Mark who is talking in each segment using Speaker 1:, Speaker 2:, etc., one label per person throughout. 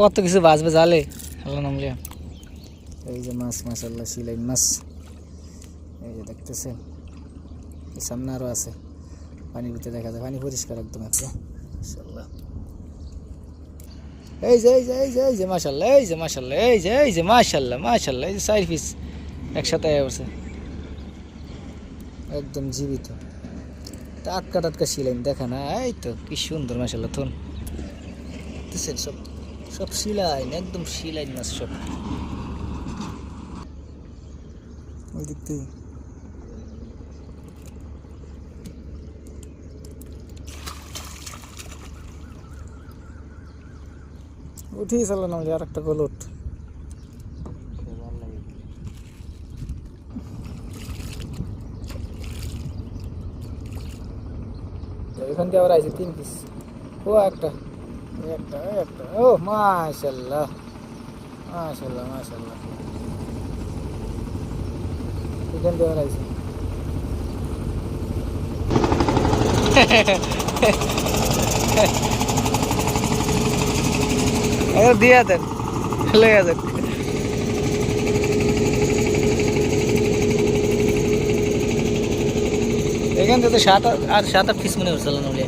Speaker 1: কত কিছু বাজবে জালে আল্লাহ নাম লিয়া। এই যে মাছ, মাশাআল্লাহ শিলাইন মাছ, এই যে দেখতেছেন। সামনে আরো আছে, পানির ভিতরে দেখা যায়, পানি পরিষ্কার একদম আছে মাশাআল্লাহ। এই যে এই যে এই যে এই যে মাশাআল্লাহ, এই যে মাশাআল্লাহ, এই যে এই যে মাশাআল্লাহ মাশাআল্লাহ, এই যে 4 পিস একসাথে আসছে একদম জীবিত, টাটকা টাটকা শিলাইন দেখা না। এই তো কি সুন্দর মাশাআল্লাহ। থন দেখছেন সব সব শিলাইন, একদম শিলাইন মাছ সব। ওই দিক থেকে উঠেই চলো না, আর একটা গলট। এখান থেকে আবার আইছে 3 পিস। ও একটা একটা একটা, ও মাশাআল্লাহ মাশাআল্লাহ মাশাআল্লাহ। এখান থেকে আবার আইছে। এবার দিয়া দেন, লেগে যাক। এখান থেকে 7-8 পিস মনে হচ্ছিল না বলে।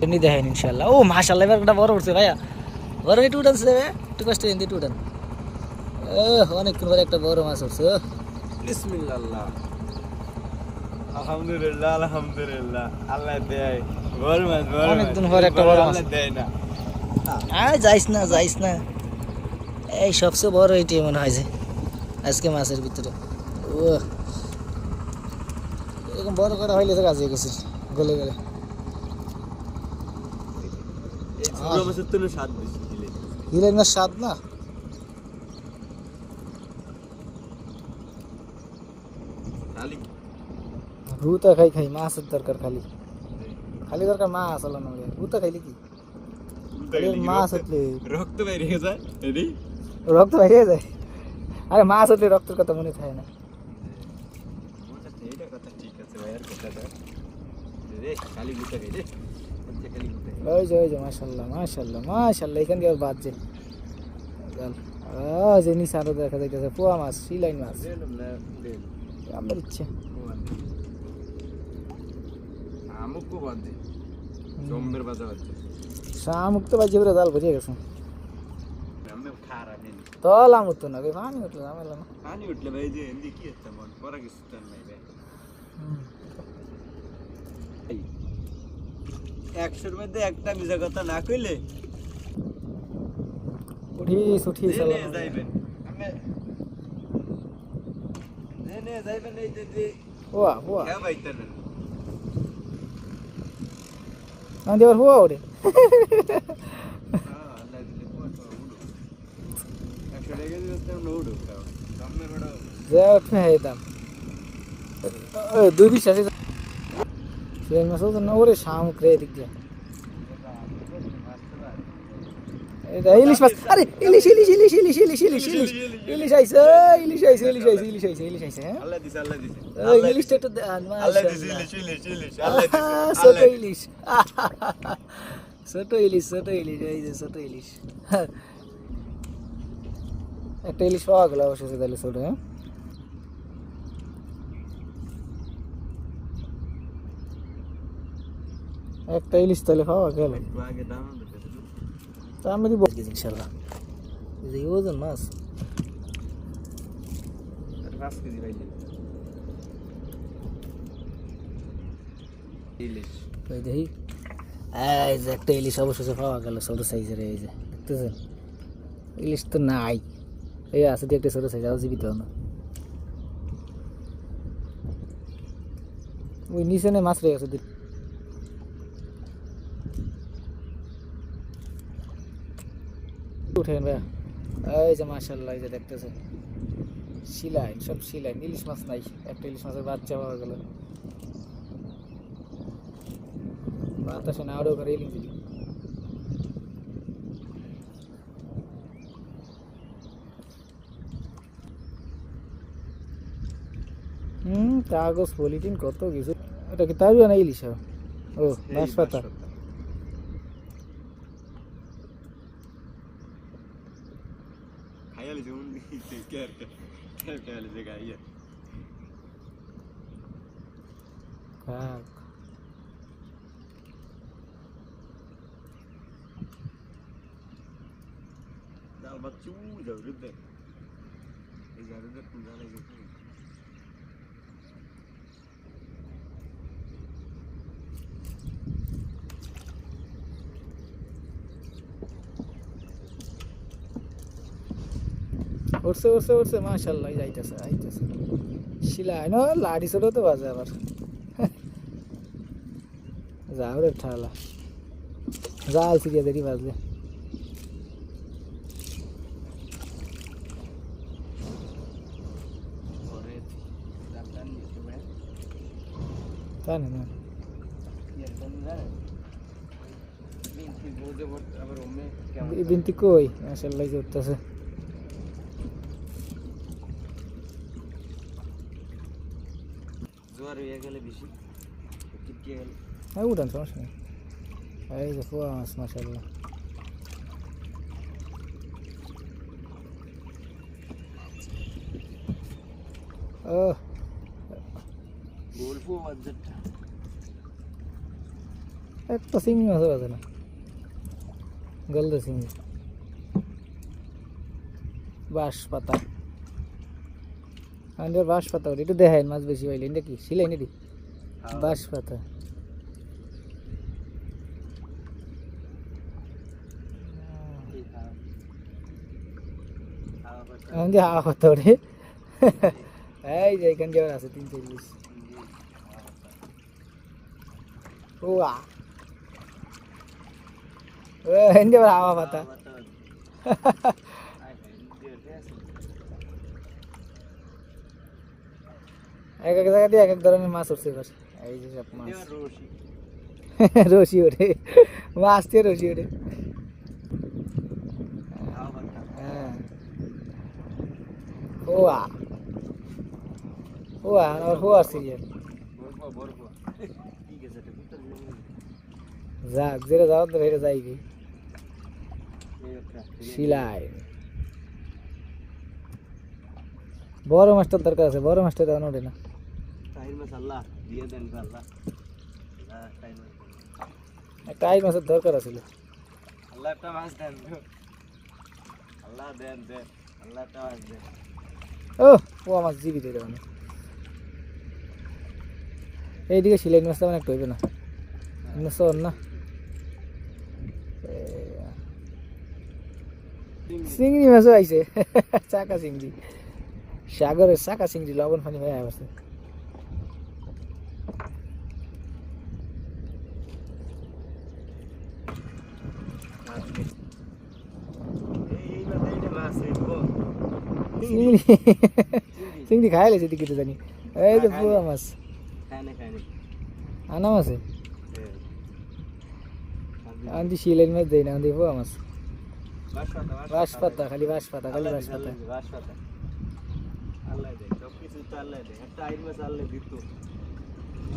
Speaker 1: এমনি দেখেন ইনশাল্লাহ। ও মাশাআল্লাহ, এবার একটা বড় উঠছে ভাইয়া, বড় একটু উঠানছে, একটু কষ্ট হিন্দি একটু উঠান। অনেকক্ষণ পরে একটা বড় মাছ উঠছে।
Speaker 2: বিসমিল্লাহ, আলহামদুলিল্লাহ আলহামদুলিল্লাহ, আল্লাহ দেয় বড় মাছ, বড়
Speaker 1: অনেকদিন পরে একটা বড় মাছ
Speaker 2: দেয় না।
Speaker 1: যাইস না যাইস না, এই সবচেয়ে বড় এটাই মনে হয় যে আজকে মাছের ভিতরে। ও এরকম বড় করা হইলে তো কাজ হয়ে গেছে, গলে গেলে।
Speaker 2: এই ছোট মাছের তো স্বাদ বেশি,
Speaker 1: হিলের মাছ স্বাদ না।
Speaker 2: খালি
Speaker 1: ভুতা খাই খাই, মাছের দরকার খালি, খালি দরকার মাছ। আল্লাহ না ভুতা খাইলে কি মাছ হতলে
Speaker 2: রক্ত বাইরে যায়,
Speaker 1: রক্ত বাইরে যায়। আরে মাছ হতলে রক্তের কথা মনে থাকে না।
Speaker 2: এইটা কথা ঠিক আছে ভাই, আর কথা দাও রে, খালি গুতা খাই রে, খালি গুতা।
Speaker 1: ওই যে মাশাআল্লাহ মাশাআল্লাহ মাশাআল্লাহ, এখান দিয়ে বাজছে যে নিচে আরো দেখা যাইতেছে পোয়া মাছ, শিলাইন মাছ। আমার ইচ্ছে
Speaker 2: আমুকু বাজে, জম্বের বাজা বাজে,
Speaker 1: শামুক তো বাজে পুরো জাল ভরিয়ে গেছে।
Speaker 2: আমি খারাপ নেই
Speaker 1: তল আমুক তো না, পানি উঠলো ঝামেলা না।
Speaker 2: পানি উঠলে ভাই যে এন্দি কি হচ্ছে মন পরা কিছু তো নাই ভাই। 100-এর মধ্যে একটা মিছা কথা না কইলে
Speaker 1: উঠিস
Speaker 2: জেনে যাইবেন, আমি জেনে যাইবেন। এই যে
Speaker 1: হুয়া হুয়া
Speaker 2: খেয়া বাইতেন
Speaker 1: আমি এবার হুয়া ওরে। যে উঠে হয়ে দাম 2 বিশ্বাস সেই মাছ তো না ওরে, শামুক রে দিক দিয়ে। এটা ইলিশ মাছ, আরে ইলিশ ইলিশ ইলিশ ইলিশ ইলিশ ইলিশ ইলিশ ইলিশ আইছে, ইলিশ আইছে ইলিশ আইছে ইলিশ আইছে ইলিশ আইছে। হ্যাঁ
Speaker 2: আল্লাহ দিছে, আল্লাহ দিছে,
Speaker 1: ওই ইলিশটা একটু
Speaker 2: আল্লাহ দিছে, ইলিশ ইলিশ ইলিশ, আল্লাহ দিছে,
Speaker 1: ছোট
Speaker 2: আল্লাহ
Speaker 1: ইলিশ, ছোট ইলিশ ছোট ইলিশ, এই যে ছোট ইলিশ। একটা ইলিশ পাওয়া গেল অবশেষে, তাহলে ছোট। হ্যাঁ একটা ইলিশ তাহলে পাওয়া গেল,
Speaker 2: আগে দাম দিতে
Speaker 1: তা আমি দিব ইনশাল্লাহ। এই ওজন মাছ
Speaker 2: 5 কেজি পাইলে ইলিশ।
Speaker 1: ওই দেখি, এই যে একটা ইলিশ অবশেষে পাওয়া গেল, ছোট সাইজের। এই যে দেখতেছেন, ইলিশ তো নাই, এই আছে দিয়ে একটা ছোট সাইজ, আরো জীবিত না। ওই নিচে নেই মাছ রয়ে গেছে। উঠেন ভাইয়া, এই যে মাশাআল্লাহ, এই যে দেখতেছেন শিলাইন, সব শিলাইন, ইলিশ মাছ নাই। একটা ইলিশ মাছের বাচ্চা পাওয়া গেল, বাতাসে না আরো করে ইলিশ দিলি। কাগজ পলিথিন কত কিছু। এটা কি তারুয়া না ইলিশ? ও বাঁশ পাতা।
Speaker 2: খাইয়ালি যেমন খাইয়ালি যে গাইয়া
Speaker 1: কাক
Speaker 2: ডাল ভাত চু যাও রে এই জায়গাটা কোন জায়গায় গেছে
Speaker 1: উঠছে উঠছে উঠছে মাশাআল্লাহ, যাইতেছে আইতেছে শিলা না লাড়ি ছোট তো বাজে আবার। যাও রে ঠালা জাল সিরিয়া দেরি বাজলে জানে না বিনতি কই মাশাআল্লাহ উঠতেছে।
Speaker 2: জোয়ার হয়ে গেলে বেশি টিপকে গেলে
Speaker 1: হ্যাঁ উঠান সমস্যা নেই। এই যে পোয়া মাছ মাশাআল্লাহ। ও
Speaker 2: গল্প বাজেটটা
Speaker 1: একটা চিংড়ি মাছও বাজে না, গলদা চিংড়ি। বাঁশ পাতা আমাদের বাঁশ পাতা ওটা একটু দেখায় মাছ বেশি পাইলে। এটা কি সিলাই নাকি? বাঁশ পাতা আমাদের হাওয়া পাতা ওরে। এই যে এখান দিয়ে আছে 340। ও হিন্দি আবার হাওয়া পাতা। এক এক জায়গা দিয়ে এক এক ধরনের মাছ উঠছে এবার। এই যে সব মাছ রশি ওঠে, মাছ দিয়ে রশি ওঠে। হ্যাঁ হোয়া হোয়া আবার হোয়ার সিরিয়াল। যাক যেটা যাওয়ার ধরে এটা যাইবি। শিলাই বড় মাছটার দরকার আছে, বড় মাছটা দেওয়া ওঠে না। টাই মাছের দরকার আছিল। ও পোয়া মাছ জীবিত এটা মানে। এইদিকে সিলাই মাছটা মানে একটু হইবে না, শোন না। চিংড়ি মাছও আইছে, চাকা চিংড়ি, সাগরের চাকা চিংড়ি, লবণ পানি হয়ে আসছে। চিংড়ি খাই লেছে দিকে তো জানি। এই যে পোয়া মাছ আনা মাছে আনছি শিলাইন মাছ দেয় না, আনছি পোয়া মাছ। বাঁশ পাতা খালি বাঁশ পাতা খালি বাঁশ পাতা।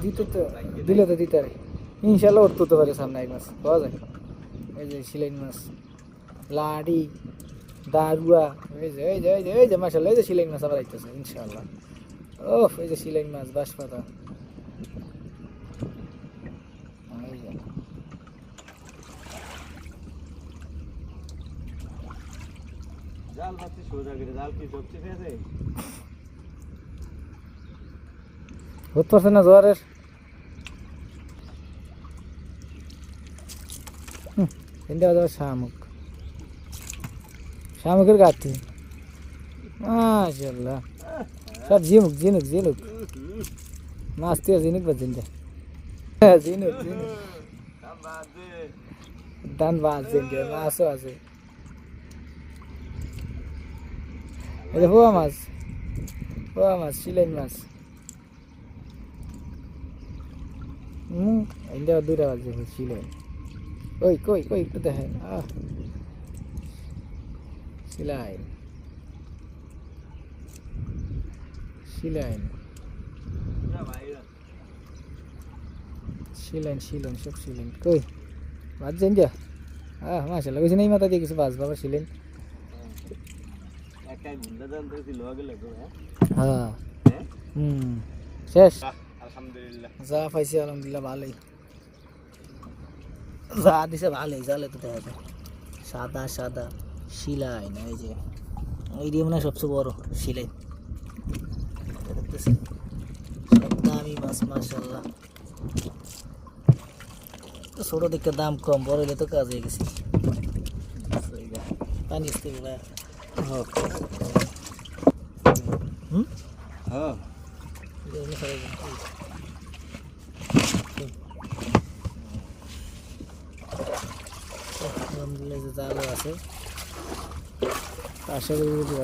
Speaker 1: দিত তো দিলে তো দিতে পারে ইনশাল্লাহ, উঠতে তো পারে সামনে। এক মাছ পাওয়া যায়। এই যে শিলাইন মাছ, লাড়ি, দারুয়া, এই যে এই যে এই যে এই যে মাশাআল্লাহ, এই যে শিলাইন মাছ আবার আইতেছে ইনশাল্লাহ। ও এই যে শিলাইন মাছ, বাঁশ পাতা।
Speaker 2: জাল পাচ্ছি সোজা করে, জাল কি সব ঠিক আছে?
Speaker 1: হতে পারছে না জোয়ারের। শামুক, শামুকের গাছি মাশাআল্লাহ সব ঝিনুক ঝিনুক ঝিনুক মাছ দিয়ে ঝিনুক বাজছেন যা ঝিনুক ঝিনুক দান বাজছেন যে মাছও আছে। এটা পোয়া মাছ, পোয়া মাছ, শিলাইন মাছ। এটা দুইটা বাজছে শিলাইন। ওই কই কই একটু দেখেন। শিলাইন শিলাইন শিলাইন শিলাইন সব শিলাইন কই বাদ যান যা মাশাআল্লাহ কইছে নাই মাথা দিয়ে কিছু বাস বাবা শিলাইন
Speaker 2: একাই গুন্ডা দান তো ছিল গেলে তো
Speaker 1: হ্যাঁ
Speaker 2: হ্যাঁ
Speaker 1: শেষ
Speaker 2: আলহামদুলিল্লাহ
Speaker 1: যা পাইছি আলহামদুলিল্লাহ ভালোই যা দিছে ভালোই জালে তো দেখা যায় সাদা সাদা শিলাইন এই যে এই দিয়ে মনে হয় সবচেয়ে বড় শিলাইন দেখতেছি সব দামি মাছ মাশাআল্লাহ তো ছোট দিকে দাম কম বড় হলে তো কাজ হয়ে গেছে পানি আসতে ভাই
Speaker 2: হ্যাঁ
Speaker 1: আলহামদুলিল্লাহ জালও আছে আশা করি